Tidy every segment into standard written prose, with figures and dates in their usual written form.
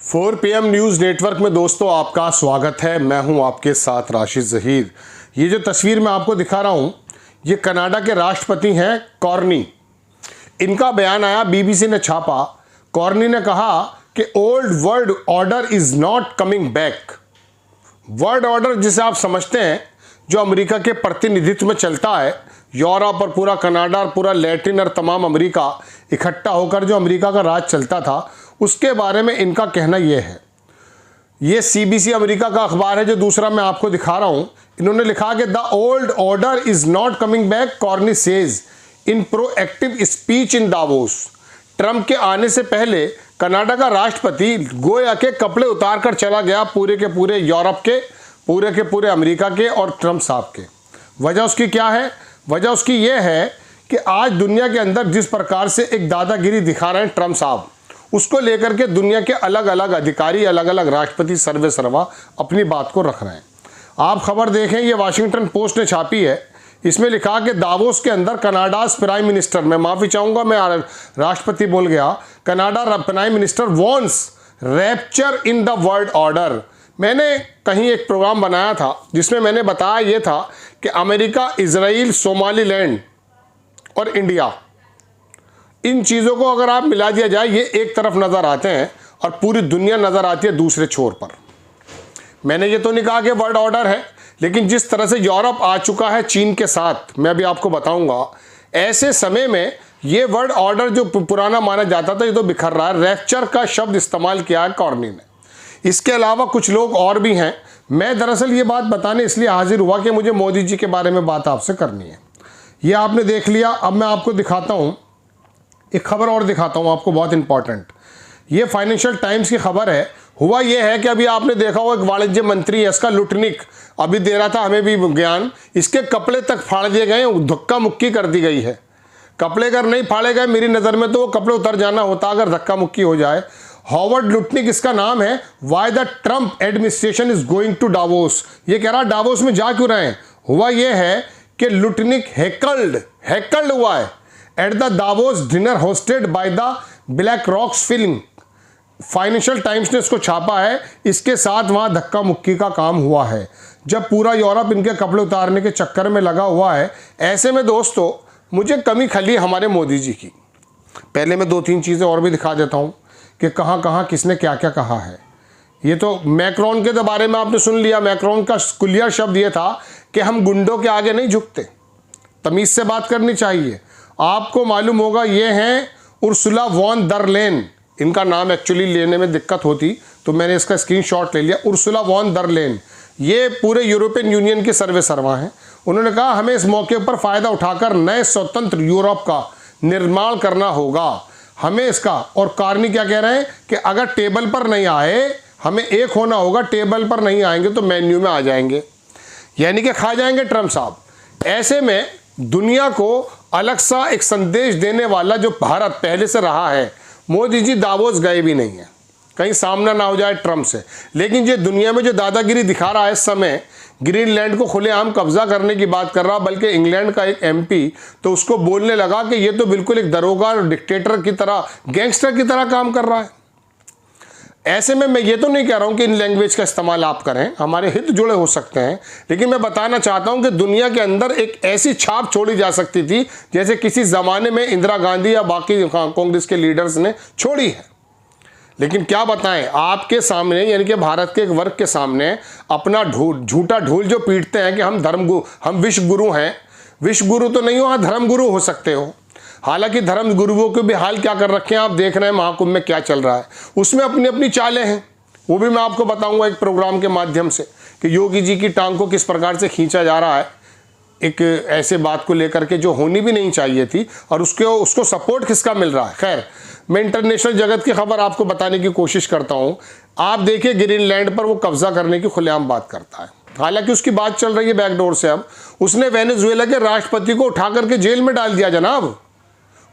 4 PM news network में दोस्तों आपका स्वागत है। मैं हूं आपके साथ राशिद ज़हीर। ये जो तस्वीर मैं आपको दिखा रहा हूं, ये कनाडा के राष्ट्रपति हैं कॉर्नी। इनका बयान आया, बीबीसी ने छापा। कॉर्नी ने कहा कि old world order is not coming back. World order जिसे आप समझते हैं, जो अमेरिका के प्रतिनिधित्व में चलता है, यूरोप और पूरा कनाडा और पूरा लैटिन और तमाम अमेरिका इकट्ठा होकर जो अमेरिका का राज चलता था, उसके बारे में इनका कहना यह है। ये CBC अमेरिका का अखबार है, जो दूसरा मैं आपको दिखा रहा हूं। इन्होंने लिखा कि the old order is not coming back, corny says in proactive speech in Davos. Trump के आने से पहले कनाडा का राष्ट्रपति गोया के कपड़े उतार कर चला गया पूरे के पूरे यूरोप के, पूरे के पूरे अमेरिका के और ट्रंप साहब के। वजह उसकी क्या है? वजह उसकी यह है कि आज दुनिया के अंदर जिस प्रकार से एक दादागिरी दिखा रहे हैं ट्रंप साहब, उसको लेकर के दुनिया के अलग अलग अधिकारी, अलग अलग राष्ट्रपति सर्वे सर्वा अपनी बात को रख रहे हैं। आप खबर देखें, ये वाशिंगटन पोस्ट ने छापी है। इसमें लिखा कि दावोस के अंदर कनाडास प्राइम मिनिस्टर, मैं माफ़ी चाहूँगा मैं राष्ट्रपति बोल गया, Canada prime minister wants rapture in the world order. मैंने कहीं एक प्रोग्राम बनाया था जिसमें मैंने बताया ये था कि अमेरिका, इजराइल, सोमालीलैंड और इंडिया, इन चीज़ों को अगर आप मिला दिया जाए, ये एक तरफ नज़र आते हैं और पूरी दुनिया नज़र आती है दूसरे छोर पर। मैंने ये तो नहीं कहा कि वर्ल्ड ऑर्डर है, लेकिन जिस तरह से यूरोप आ चुका है चीन के साथ, मैं अभी आपको बताऊंगा, ऐसे समय में ये वर्ल्ड ऑर्डर जो पुराना माना जाता था, ये तो बिखर रहा है। रैप्चर का शब्द इस्तेमाल किया है कॉर्नी ने। इसके अलावा कुछ लोग और भी हैं। मैं दरअसल ये बात बताने इसलिए हाजिर हुआ कि मुझे मोदी जी के बारे में बात आपसे करनी है। ये आपने देख लिया। अब मैं आपको दिखाता हूँ, एक खबर और दिखाता हूँ आपको, बहुत इंपॉर्टेंट। ये फाइनेंशियल टाइम्स की खबर है। हुआ ये है कि अभी आपने देखा हो, एक वाणिज्य मंत्री है, इसका लुटनिक अभी दे रहा था हमें भी ज्ञान। इसके कपड़े तक फाड़ दिए गए, धक्का मुक्की कर दी गई है। कपड़े अगर नहीं फाड़े गए, मेरी नज़र में तो वो कपड़े उतर जाना होता अगर धक्का मुक्की हो जाए। हॉवर्ड लुटनिक इसका नाम है। Why the Trump administration is going to Davos. ये कह रहा डावोस में जा क्यों रहे हैं? हुआ ये है कि लुटनिक हैकल्ड हुआ है at the Davos dinner hosted by the black rocks film. Financial times ने इसको छापा है। इसके साथ वहाँ धक्का मुक्की का काम हुआ है, जब पूरा यूरोप इनके कपड़े उतारने के चक्कर में लगा हुआ है। ऐसे में दोस्तों, मुझे कमी खली हमारे मोदी जी की। पहले मैं 2-3 चीज़ें और भी दिखा देता हूँ कि कहाँ कहाँ किसने क्या क्या कहा है। ये तो मैक्रोन के बारे में आपने सुन लिया। मैक्रोन का क्लियर शब्द ये था कि हम गुंडों के आगे नहीं झुकते, तमीज़ से बात करनी चाहिए। आपको मालूम होगा ये हैं उर्सुला वॉन डर लेन। इनका नाम एक्चुअली लेने में दिक्कत होती तो मैंने इसका स्क्रीनशॉट ले लिया। उर्सुला वॉन डर लेन, ये पूरे यूरोपियन यूनियन के सर्वे सर्वा हैं। उन्होंने कहा हमें इस मौके पर फ़ायदा उठाकर नए स्वतंत्र यूरोप का निर्माण करना होगा, हमें इसका। और कार्नी क्या कह रहे हैं कि अगर टेबल पर नहीं आए, हमें एक होना होगा। टेबल पर नहीं आएंगे तो मेन्यू में आ जाएंगे, यानी कि खा जाएंगे ट्रंप साहब। ऐसे में दुनिया को अलग सा एक संदेश देने वाला जो भारत पहले से रहा है, मोदी जी दावोस गए भी नहीं है, कहीं सामना ना हो जाए ट्रंप से। लेकिन ये दुनिया में जो दादागिरी दिखा रहा है इस समय, ग्रीनलैंड को खुलेआम कब्जा करने की बात कर रहा, बल्कि इंग्लैंड का एक MP तो उसको बोलने लगा कि ये तो बिल्कुल एक दरोगा और डिक्टेटर की तरह, गैंगस्टर की तरह काम कर रहा है। ऐसे में मैं ये तो नहीं कह रहा हूँ कि इन लैंग्वेज का इस्तेमाल आप करें, हमारे हित जुड़े हो सकते हैं, लेकिन मैं बताना चाहता हूँ कि दुनिया के अंदर एक ऐसी छाप छोड़ी जा सकती थी जैसे किसी ज़माने में इंदिरा गांधी या बाकी कांग्रेस के लीडर्स ने छोड़ी है। लेकिन क्या बताएं, आपके सामने यानी कि भारत के एक वर्ग के सामने अपना झूठा ढोल जो पीटते हैं कि हम विश्व गुरु हैं। विश्व गुरु तो नहीं हो, हाँ धर्म गुरु हो सकते हो। हालांकि धर्म गुरुओं के भी हाल क्या कर रखे हैं आप देख रहे हैं, महाकुंभ में क्या चल रहा है, उसमें अपनी अपनी चालें हैं। वो भी मैं आपको बताऊंगा एक प्रोग्राम के माध्यम से कि योगी जी की टांग को किस प्रकार से खींचा जा रहा है, एक ऐसे बात को लेकर के जो होनी भी नहीं चाहिए थी, और उसको सपोर्ट किसका मिल रहा है। खैर, मैं इंटरनेशनल जगत की खबर आपको बताने की कोशिश करता हूँ। आप देखिए, ग्रीनलैंड पर वो कब्जा करने की खुलेआम बात करता है। हालांकि उसकी बात चल रही है बैकडोर से। अब उसने वेनेजुएला के राष्ट्रपति को उठा करके जेल में डाल दिया जनाब।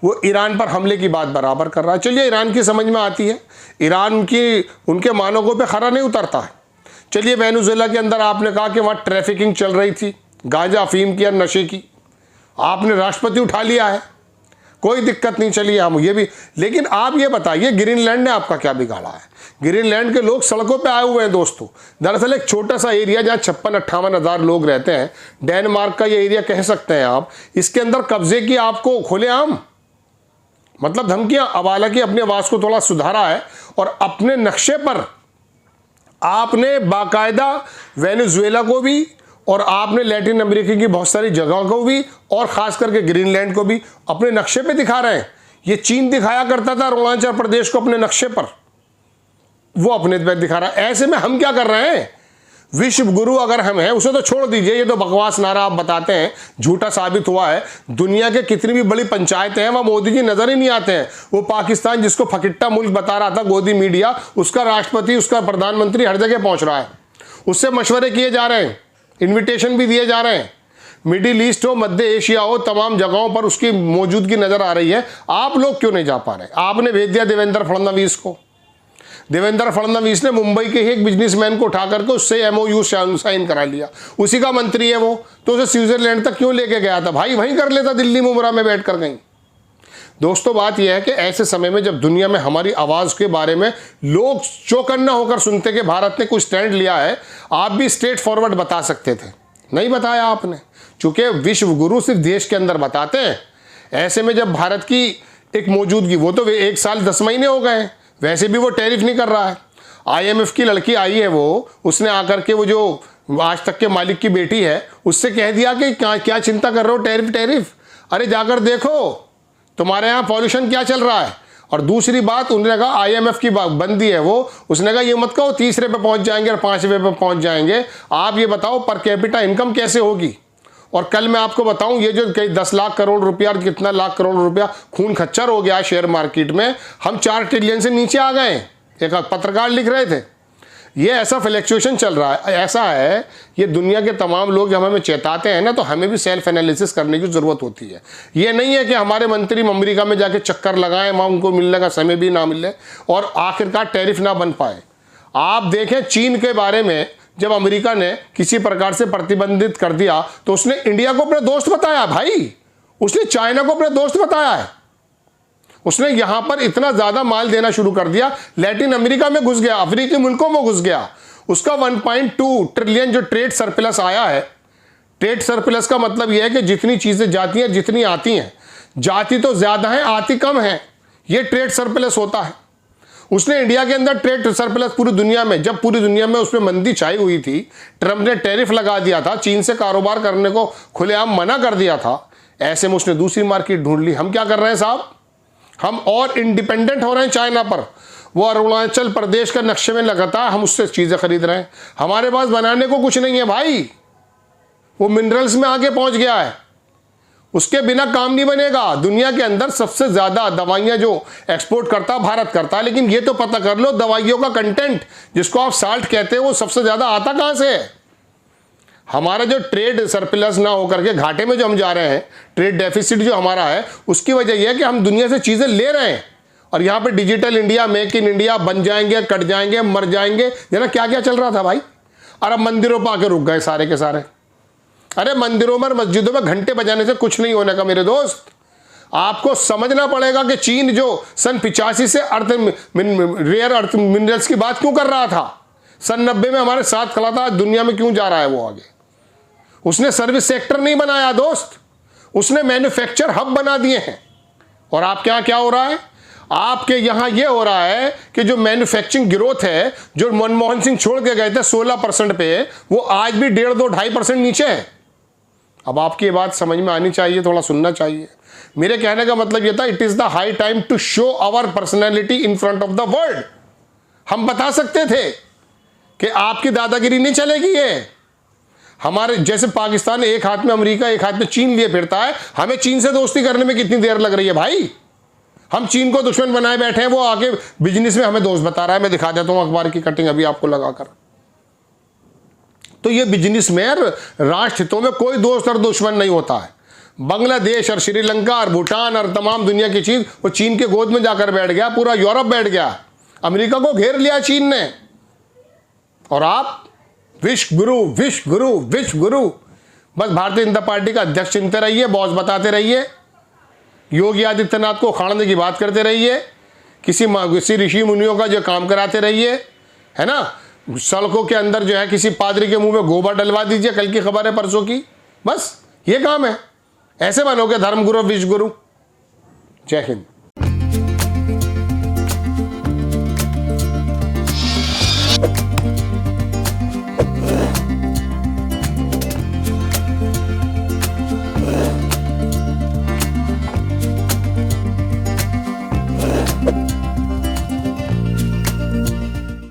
वो ईरान पर हमले की बात बराबर कर रहा है। चलिए, ईरान की समझ में आती है, ईरान की उनके मानकों पे खरा नहीं उतरता है। चलिए, वेनेजुएला के अंदर आपने कहा कि वहाँ ट्रैफिकिंग चल रही थी, गांजा अफीम की और नशे की, आपने राष्ट्रपति उठा लिया है। कोई दिक्कत नहीं, चलिए हम ये भी। लेकिन आप ये बताइए ग्रीनलैंड ने आपका क्या बिगाड़ा है? ग्रीनलैंड के लोग सड़कों पे आए हुए हैं दोस्तों। दरअसल एक छोटा सा एरिया जहाँ 56-58 हज़ार लोग रहते हैं, डेनमार्क का ये एरिया कह सकते हैं आप, इसके अंदर कब्जे की आपको खुलेआम मतलब धमकियां। अब हालांकि अपनी आवाज को थोड़ा सुधारा है और अपने नक्शे पर आपने बाकायदा वेनेजुएला को भी और आपने लैटिन अमेरिका की बहुत सारी जगहों को भी और खास करके ग्रीनलैंड को भी अपने नक्शे पे दिखा रहे हैं। ये चीन दिखाया करता था अरुणाचल प्रदेश को अपने नक्शे पर, वो अपने पे दिखा रहा है। ऐसे में हम क्या कर रहे हैं? विश्व गुरु अगर हम हैं, उसे तो छोड़ दीजिए, ये तो बकवास नारा आप बताते हैं, झूठा साबित हुआ है। दुनिया के कितनी भी बड़ी पंचायतें हैं वह मोदी जी नजर ही नहीं आते हैं। वो पाकिस्तान जिसको फकिट्टा मुल्क बता रहा था गोदी मीडिया, उसका राष्ट्रपति, उसका प्रधानमंत्री हर जगह पहुंच रहा है, उससे मशवरे किए जा रहे हैं, इन्विटेशन भी दिए जा रहे हैं। मिडिल ईस्ट हो, मध्य एशिया हो, तमाम जगहों पर उसकी मौजूदगी नजर आ रही है। आप लोग क्यों नहीं जा पा रहे? आपने भेज दिया देवेंद्र फडणवीस को। देवेंद्र फडणवीस ने मुंबई के ही एक बिजनेसमैन को उठा करके उससे एमओयू साइन करा लिया, उसी का मंत्री है वो, तो उसे स्विट्जरलैंड तक क्यों लेके गया था? भाई वहीं कर लेता, दिल्ली मुंबरा में बैठ कर कहीं। दोस्तों बात यह है कि ऐसे समय में जब दुनिया में हमारी आवाज के बारे में लोग चौकन्ना होकर सुनते कि भारत ने कुछ स्टैंड लिया है, आप भी स्ट्रेट फॉरवर्ड बता सकते थे, नहीं बताया आपने, चूंकि विश्व गुरु सिर्फ देश के अंदर बताते हैं। ऐसे में जब भारत की एक मौजूदगी, वो तो 1 साल 10 महीने हो गए, वैसे भी वो टैरिफ नहीं कर रहा है। IMF की लड़की आई है, वो उसने आकर के वो जो आज तक के मालिक की बेटी है उससे कह दिया कि क्या चिंता कर रहे हो, टैरिफ टैरिफ, अरे जाकर देखो तुम्हारे यहाँ पॉल्यूशन क्या चल रहा है। और दूसरी बात उन्होंने कहा IMF की बंदी है वो, उसने कहा ये मत कहो 30वें पे पहुंच जाएंगे और 5वें पे पहुंच जाएंगे, आप ये बताओ पर कैपिटा इनकम कैसे होगी। और कल मैं आपको बताऊं ये जो कई 10 लाख करोड़ रुपया और कितना लाख करोड़ रुपया खून खच्चर हो गया शेयर मार्केट में, हम 4 ट्रिलियन से नीचे आ गए। एक पत्रकार लिख रहे थे, ये ऐसा फ्लक्चुएशन चल रहा है, ऐसा है ये दुनिया के तमाम लोग जब हमें चेताते हैं ना, तो हमें भी सेल्फ एनालिसिस करने की ज़रूरत होती है। ये नहीं है कि हमारे मंत्री अमेरिका में जाके चक्कर लगाएं, वहाँ उनको मिलने का समय भी ना मिले और आखिरकार टैरिफ ना बन पाए। आप देखें चीन के बारे में जब अमेरिका ने किसी प्रकार से प्रतिबंधित कर दिया तो उसने इंडिया को अपने दोस्त बताया, भाई उसने चाइना को अपने दोस्त बताया है, उसने यहां पर इतना ज्यादा माल देना शुरू कर दिया, लैटिन अमेरिका में घुस गया, अफ्रीकी मुल्कों में घुस गया। उसका 1.2 ट्रिलियन जो ट्रेड सरप्लस आया है, ट्रेड सरप्लस का मतलब यह है कि जितनी चीजें जाती हैं जितनी आती हैं, जाती तो ज्यादा है आती कम है, यह ट्रेड सरप्लस होता है। उसने इंडिया के अंदर ट्रेड सरप्लस पूरी दुनिया में, जब पूरी दुनिया में उसमें मंदी छाई हुई थी, ट्रंप ने टैरिफ लगा दिया था, चीन से कारोबार करने को खुलेआम मना कर दिया था, ऐसे में उसने दूसरी मार्केट ढूंढ ली। हम क्या कर रहे हैं साहब? हम और इंडिपेंडेंट हो रहे हैं चाइना पर। वो अरुणाचल प्रदेश का नक्शे में लगातार हम उससे चीजें खरीद रहे हैं, हमारे पास बनाने को कुछ नहीं है भाई, वो मिनरल्स में आगे पहुंच गया है, उसके बिना काम नहीं बनेगा। दुनिया के अंदर सबसे ज्यादा दवाइयां जो एक्सपोर्ट करता भारत करता है, लेकिन ये तो पता कर लो दवाइयों का कंटेंट जिसको आप साल्ट कहते हैं वो सबसे ज्यादा आता कहां से है? हमारा जो ट्रेड सरप्लस ना होकर के घाटे में जो हम जा रहे हैं, ट्रेड डेफिसिट जो हमारा है, उसकी वजह यह है कि हम दुनिया से चीजें ले रहे हैं और यहां पे digital India, make in India बन जाएंगे, कट जाएंगे, मर जाएंगे, जना क्या क्या चल रहा था भाई। और अब मंदिरों पर आके रुक गए सारे के सारे। अरे मंदिरों में, मस्जिदों में घंटे बजाने से कुछ नहीं होने का मेरे दोस्त। आपको समझना पड़ेगा कि चीन जो सन 85 से रेयर अर्थ मिनरल्स की बात क्यों कर रहा था, सन 90 में हमारे साथ खड़ा था, दुनिया में क्यों जा रहा है वो आगे। उसने सर्विस सेक्टर नहीं बनाया दोस्त, उसने मैन्युफैक्चर हब बना दिए हैं। और आपके यहां क्या हो रहा है? आपके यहां यह हो रहा है कि जो मैन्युफैक्चरिंग ग्रोथ है, जो मनमोहन सिंह छोड़ के गए थे 16% पे, वो आज भी 1.5-2.5% नीचे है। अब आपकी ये बात समझ में आनी चाहिए, थोड़ा सुनना चाहिए। मेरे कहने का मतलब यह था, it is the high time to show our personality in front of the world. हम बता सकते थे कि आपकी दादागिरी नहीं चलेगी। ये हमारे जैसे पाकिस्तान एक हाथ में अमेरिका एक हाथ में चीन लिए फिरता है, हमें चीन से दोस्ती करने में कितनी देर लग रही है भाई। हम चीन को दुश्मन बनाए बैठे हैं, वो आके बिजनेस में हमें दोस्त बता रहा है। मैं दिखा देता हूं अखबार की कटिंग अभी आपको लगाकर। तो ये बिजनेस में राष्ट्र हितों में कोई दोस्त और दुश्मन नहीं होता है। बांग्लादेश और श्रीलंका और भूटान और तमाम दुनिया की चीज वो चीन के गोद में जाकर बैठ गया, पूरा यूरोप बैठ गया, अमेरिका को घेर लिया चीन ने। और आप विश्व गुरु विश्व गुरु विश्व गुरु, बस भारतीय जनता पार्टी का अध्यक्ष चुनते रहिए, बॉस बताते रहिए। योगी आदित्यनाथ को उखाड़ने की बात करते रहिए, किसी ऋषि मुनियों का जो काम कराते रहिए, है ना। सड़कों के अंदर जो है किसी पादरी के मुंह में गोबर डलवा दीजिए, कल की खबर है परसों की, बस ये काम है। ऐसे बनोगे धर्मगुरु विश्वगुरु। जय हिंद।